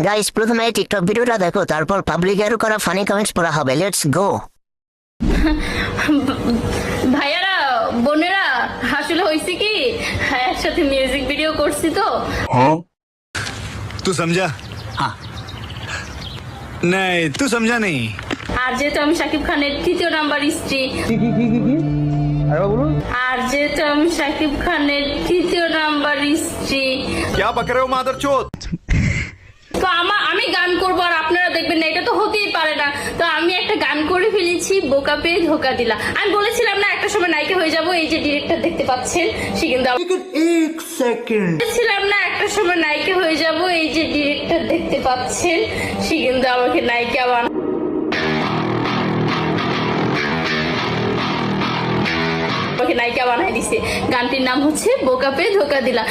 Guys প্রথমে TikTok ভিডিওটা দেখো, তারপর পাবলিকের করা ফানি কমেন্টস পড়া হবে। Let's go. ভাইয়ারা বোনেরা আসলে হয়েছে কি, একসাথে মিউজিক ভিডিও করছি তো। तू समझा? हाँ। नहीं तू समझा नहीं। আর যেহেতু আমি শাকিব খানের তৃতীয় নাম্বার স্ত্রী, আর যেহেতু আমি শাকিব খানের তৃতীয় নাম্বার স্ত্রী, क्या बक रहे हो मादरचोद? তো আমি গান করবো আর আপনারা দেখবেন না, এটা তো হতেই পারে না। তো আমি একটা গান করে ফেলেছি, বোকা পেয়ে ধোকা দিলা। আমি বলেছিলাম না একটা সময় নায়িকা হয়ে যাব, এই যে ডিরেক্টর দেখতে পাচ্ছেন সে কিন্তু বলেছিলাম না একটা সময় নায়িকা হয়ে যাব, এই যে ডিরেক্টর দেখতে পাচ্ছেন সে কিন্তু আমাকে নায়িকা বানাই দিছে। গানটির নাম হচ্ছে বোকা পেয়ে ধোকা দিলা।